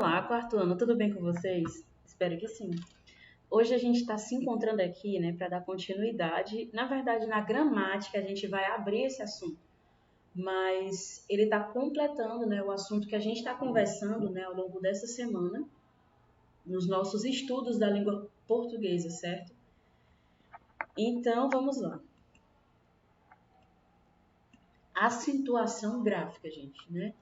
Olá, quarto ano, tudo bem com vocês? Espero que sim. Hoje a gente está se encontrando aqui, né, para dar continuidade. Na verdade, na gramática a gente vai abrir esse assunto, mas ele está completando, né, o assunto que a gente está conversando, né, ao longo dessa semana, nos nossos estudos da língua portuguesa, certo? Então, vamos lá. Acentuação gráfica, gente, né?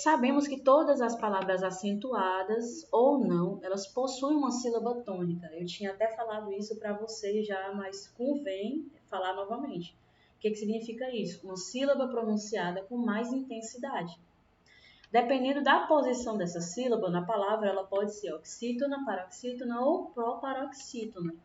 Sabemos que todas as palavras acentuadas ou não, elas possuem uma sílaba tônica. Eu tinha até falado isso para vocês já, mas convém falar novamente. O que significa isso? Uma sílaba pronunciada com mais intensidade. Dependendo da posição dessa sílaba na palavra, ela pode ser oxítona, paroxítona ou proparoxítona.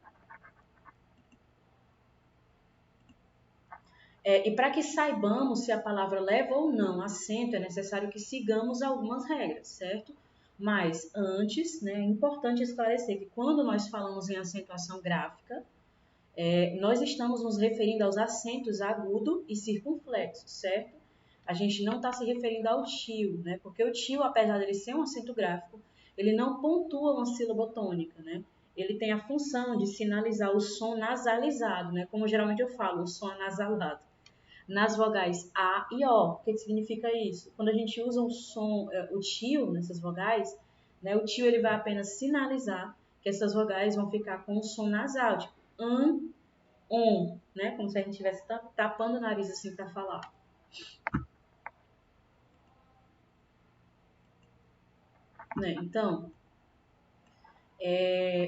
E para que saibamos se a palavra leva ou não acento, é necessário que sigamos algumas regras, certo? Mas antes, né, é importante esclarecer que quando nós falamos em acentuação gráfica, nós estamos nos referindo aos acentos agudo e circunflexo, certo? A gente não está se referindo ao tio, né? Porque o tio, apesar dele ser um acento gráfico, ele não pontua uma sílaba tônica, né? Ele tem a função de sinalizar o som nasalizado, né? Como geralmente eu falo, o som anasalado nas vogais A e O. O que significa isso? Quando a gente usa o som, o tio nessas vogais, né, o tio ele vai apenas sinalizar que essas vogais vão ficar com o som nasal, tipo on, né, como se a gente estivesse tapando o nariz assim para falar. Né? Então,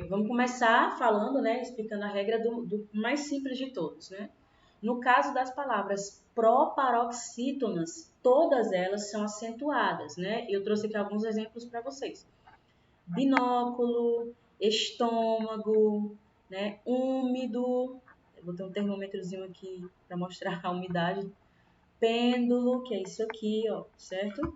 vamos começar falando, né, explicando a regra do mais simples de todos, né? No caso das palavras proparoxítonas, todas elas são acentuadas, né? Eu trouxe aqui alguns exemplos para vocês. Binóculo, estômago, né? Úmido, eu botei um termômetrozinho aqui para mostrar a umidade. Pêndulo, que é isso aqui, ó, certo?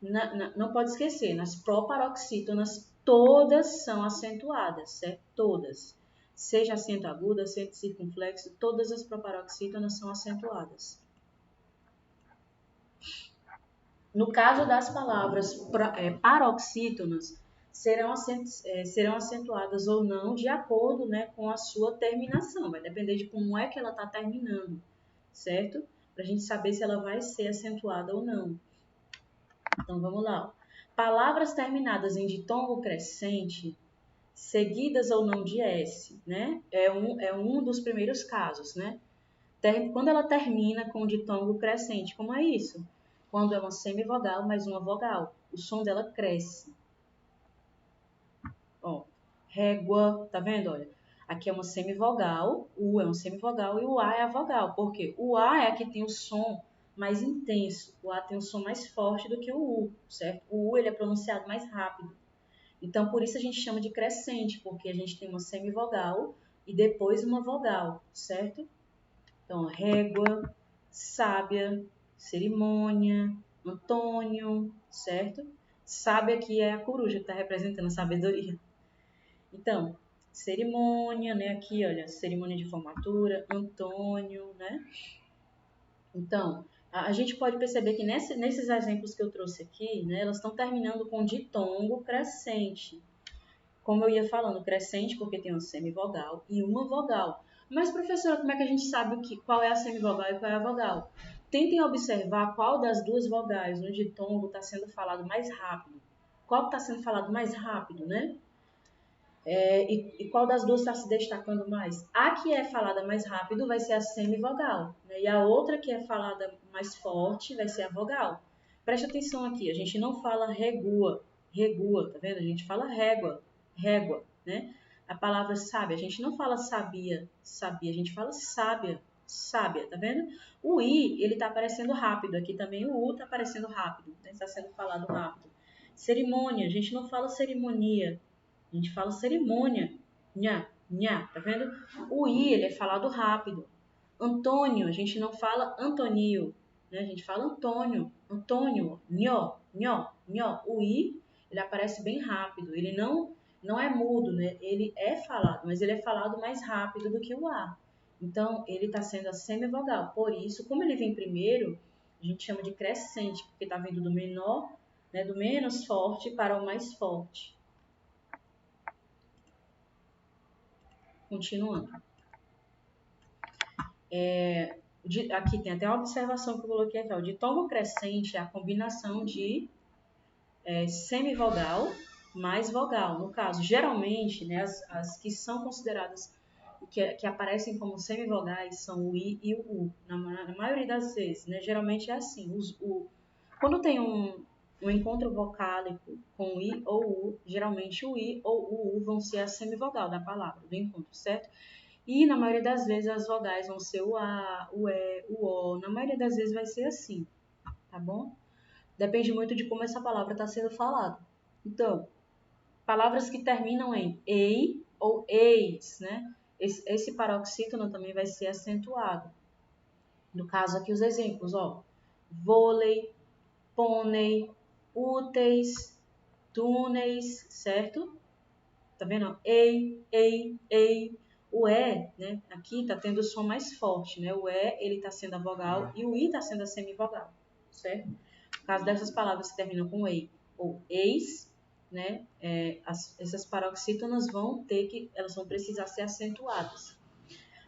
Não pode esquecer, nas proparoxítonas todas são acentuadas, certo? Todas. Seja acento agudo, acento circunflexo, todas as proparoxítonas são acentuadas. No caso das palavras paroxítonas, serão acentuadas ou não de acordo, né, com a sua terminação. Vai depender de como é que ela está terminando, certo? Para a gente saber se ela vai ser acentuada ou não. Então, vamos lá. Palavras terminadas em ditongo crescente, seguidas ou não de S, né? É um dos primeiros casos, né? Quando ela termina com ditongo crescente, como é isso? Quando é uma semivogal mais uma vogal. O som dela cresce. Ó, régua, tá vendo? Olha, aqui é uma semivogal, o U é uma semivogal e o A é a vogal. Por quê? O A é a que tem o som mais intenso. O A tem um som mais forte do que o U, certo? O U ele é pronunciado mais rápido. Então, por isso a gente chama de crescente, porque a gente tem uma semivogal e depois uma vogal, certo? Então, régua, sábia, cerimônia, Antônio, certo? Sábia aqui é a coruja que está representando a sabedoria. Então, cerimônia, né? Aqui, olha, cerimônia de formatura, Antônio, né? Então, a gente pode perceber que nesses exemplos que eu trouxe aqui, né, elas estão terminando com ditongo crescente. Como eu ia falando, crescente porque tem uma semivogal e uma vogal. Mas, professora, como é que a gente sabe qual é a semivogal e qual é a vogal? Tentem observar qual das duas vogais no ditongo está sendo falado mais rápido. Qual está sendo falado mais rápido, né? E qual das duas está se destacando mais? A que é falada mais rápido vai ser a semivogal, né? E a outra que é falada mais forte vai ser a vogal. Preste atenção aqui, a gente não fala regua, tá vendo? A gente fala régua, né? A palavra sábia, a gente não fala sabia, a gente fala sábia, tá vendo? O I, ele tá aparecendo rápido, aqui também o U tá aparecendo rápido, né? Está sendo falado rápido. Cerimônia, a gente não fala cerimônia, a gente fala cerimônia, nha, tá vendo? O I, ele é falado rápido. Antônio, a gente não fala Antonio, né? A gente fala Antônio, nho. O I, ele aparece bem rápido, ele não é mudo, né? Ele é falado, mas ele é falado mais rápido do que o A. Então, ele está sendo a semivogal. Por isso, como ele vem primeiro, A gente chama de crescente, porque está vindo do menor, né, do menos forte para o mais forte. Continuando. Aqui tem até uma observação que eu coloquei aqui. O ditongo crescente é a combinação de semivogal mais vogal. No caso, geralmente, né, as que são consideradas, que aparecem como semivogais são o I e o U. Na maioria das vezes, né, geralmente é assim. Quando tem um encontro vocálico com o I ou o U, geralmente o I ou o U vão ser a semivogal da palavra, do encontro, certo? E na maioria das vezes as vogais vão ser o A, o E, o O. Na maioria das vezes vai ser assim, tá bom? Depende muito de como essa palavra está sendo falada. Então, palavras que terminam em ei ou eis, né? Esse paroxítono também vai ser acentuado. No caso aqui os exemplos, ó. Vôlei, pônei, úteis, túneis, certo? Tá vendo? Ei, ei, ei. O E, né? Aqui tá tendo o som mais forte, né? O E, ele tá sendo a vogal e o I tá sendo a semivogal, certo? No caso dessas palavras que terminam com ei ou eis, né? Essas paroxítonas elas vão precisar ser acentuadas.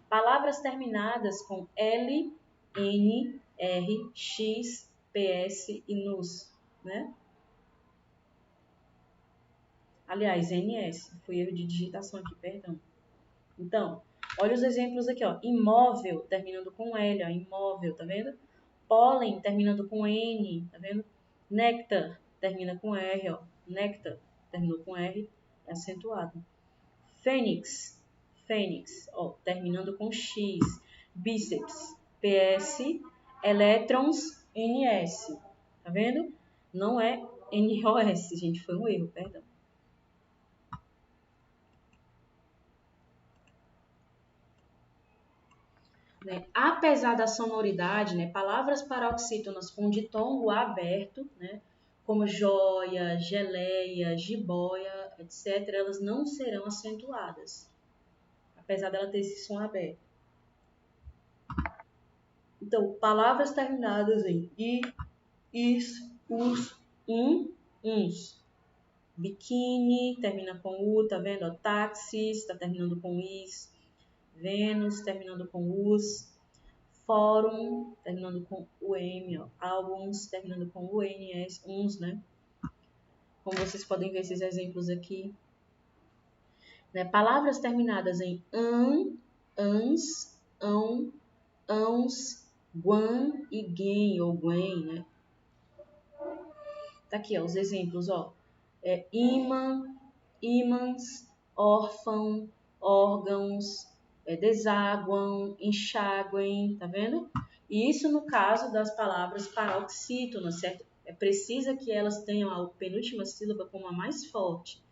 Palavras terminadas com L, N, R, X, PS e NUS, né? Aliás, NS, foi erro de digitação aqui, perdão. Então, olha os exemplos aqui, ó. Imóvel, terminando com L, ó. Imóvel, tá vendo? Pólen, terminando com N, tá vendo? Néctar, termina com R, ó. Néctar, terminou com R, é acentuado. Fênix, fênix, ó, terminando com X. Bíceps, PS. Elétrons, NS, tá vendo? Não é NOS, gente, foi um erro, perdão. Né? Apesar da sonoridade, né, palavras paroxítonas com ditongo aberto, né, como joia, geleia, jiboia, etc., elas não serão acentuadas, apesar dela ter esse som aberto. Então, palavras terminadas em i, is, us, uns. Biquíni termina com u, tá vendo? Táxis está terminando com is. Vênus terminando com us. Fórum, terminando com UM, ó. Álbuns, terminando com UNS, uns, né? Como vocês podem ver esses exemplos aqui. Né? Palavras terminadas em ans, ãos, guan e guen, ou guen, né? Tá aqui, ó, os exemplos, ó. Imã, ímãs, órfão, órgãos, desaguam, enxaguem, tá vendo? E isso no caso das palavras paroxítonas, certo? Precisa que elas tenham a penúltima sílaba como a mais forte.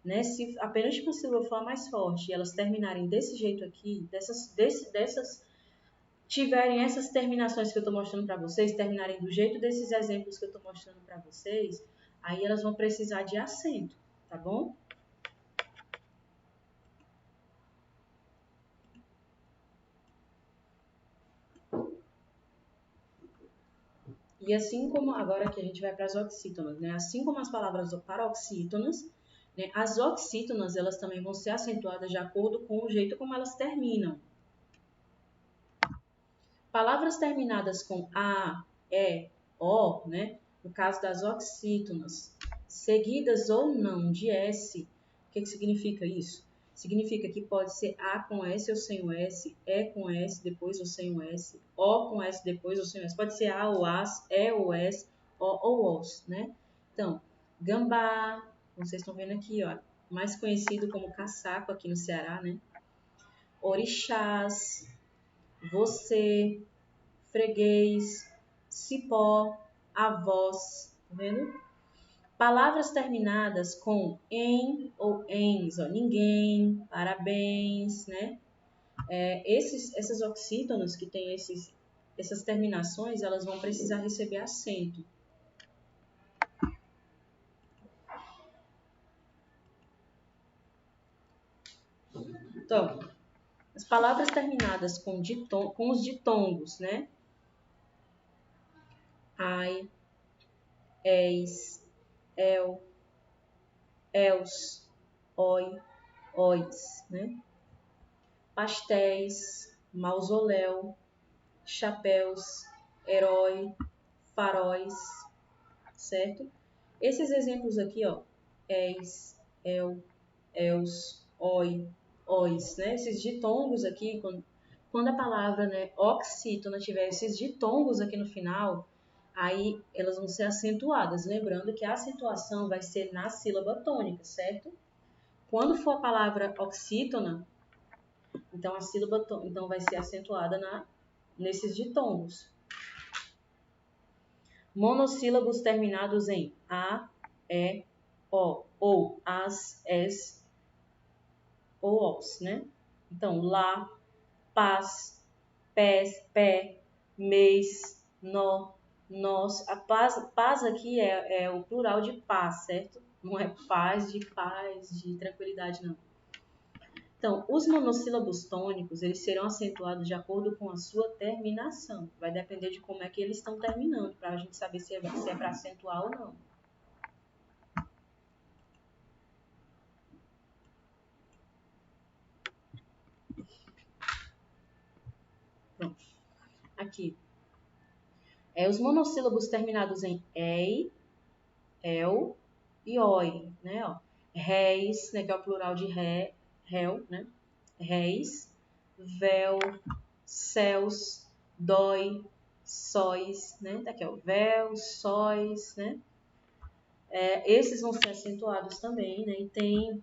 Né? Se a penúltima sílaba for a mais forte e elas terminarem desse jeito aqui, tiverem essas terminações que eu estou mostrando para vocês, terminarem do jeito desses exemplos que eu estou mostrando para vocês, aí elas vão precisar de acento, tá bom? E assim como agora que a gente vai para as oxítonas, né? Assim como as palavras paroxítonas, né? As oxítonas elas também vão ser acentuadas de acordo com o jeito como elas terminam. Palavras terminadas com a, e, o, né? No caso das oxítonas, seguidas ou não de s, o que significa isso? Significa que pode ser A com S ou sem o S, E com S depois ou sem o S, O com S depois ou sem o S. Pode ser A ou AS, E ou S, O ou OS, né? Então, gambá, como vocês estão vendo aqui, ó, mais conhecido como caçaco aqui no Ceará, né? Orixás, você, freguês, cipó, avós, tá vendo? Palavras terminadas com em ou ens, ó, ninguém, parabéns, né? Essas oxítonas que têm essas terminações, elas vão precisar receber acento. Então, as palavras terminadas com os ditongos, né? ai, eis, el, els, oi, ois, né? Pastéis, mausoléu, chapéus, herói, faróis, certo? Esses exemplos aqui, ó, eis, el, els, oi, ois, né? Esses ditongos aqui, quando a palavra, né, oxítona tiver esses ditongos aqui no final, aí elas vão ser acentuadas. Lembrando que a acentuação vai ser na sílaba tônica, certo? Quando for a palavra oxítona, então a sílaba então vai ser acentuada nesses ditongos. Monossílabos terminados em a, e, o, ou as, es, ou os, né? Então, lá, paz, pés, pé, mês, nó, nós. A paz aqui é o plural de paz, certo? Não é paz, de tranquilidade, não. Então, os monossílabos tônicos, eles serão acentuados de acordo com a sua terminação. Vai depender de como é que eles estão terminando, para a gente saber se é para acentuar ou não. Pronto. Aqui. Os monossílabos terminados em ei, el e oi, né? Ó. Réis, né, que é o plural de réu, né? Réis, véu, céus, dói, sóis, né? Tá aqui, ó, véu, sóis, né? Esses vão ser acentuados também, né? E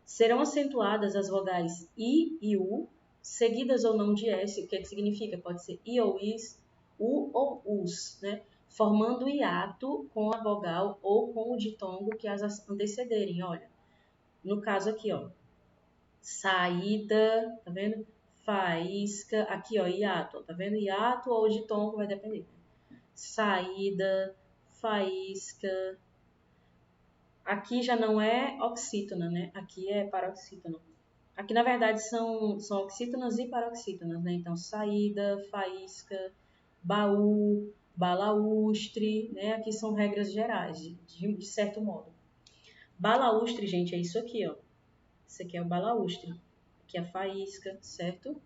serão acentuadas as vogais I e U, seguidas ou não de S. O que significa? Pode ser I ou Is, U ou Us, né? Formando hiato com a vogal ou com o ditongo que as antecederem. Olha, no caso aqui, ó, saída, tá vendo? Faísca, aqui, ó, hiato, tá vendo? Hiato ou ditongo vai depender. Saída, faísca. Aqui já não é oxítona, né? Aqui é paroxítona. Aqui, na verdade, são oxítonas e paroxítonas, né? Então, saída, faísca, baú, balaústre, né? Aqui são regras gerais, de certo modo. Balaústre, gente, é isso aqui, ó. Isso aqui é o balaústre. Aqui é a faísca, certo?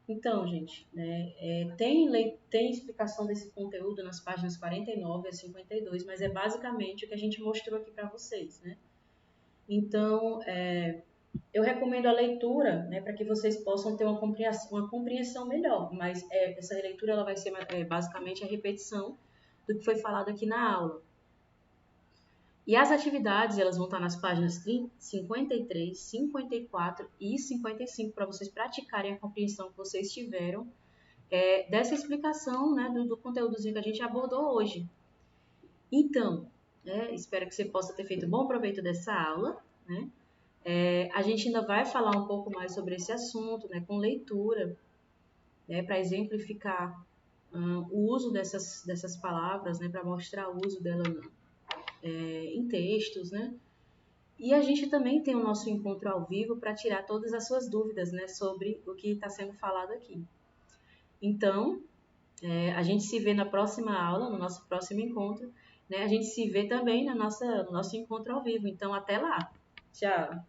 Então, gente, né, tem explicação desse conteúdo nas páginas 49 a 52, mas é basicamente o que a gente mostrou aqui para vocês, né? Então, eu recomendo a leitura, né, para que vocês possam ter uma compreensão melhor, mas essa releitura ela vai ser basicamente a repetição do que foi falado aqui na aula. E as atividades, elas vão estar nas páginas 53, 54 e 55 para vocês praticarem a compreensão que vocês tiveram dessa explicação, né, do conteúdozinho que a gente abordou hoje. Então, espero que você possa ter feito bom proveito dessa aula, né? A gente ainda vai falar um pouco mais sobre esse assunto, né, com leitura, né, para exemplificar o uso dessas palavras, né, para mostrar o uso dela em textos, né? E a gente também tem o nosso encontro ao vivo para tirar todas as suas dúvidas, né, sobre o que está sendo falado aqui. Então, a gente se vê na próxima aula, no nosso próximo encontro, né? A gente se vê também no nosso encontro ao vivo. Então, até lá. Tchau!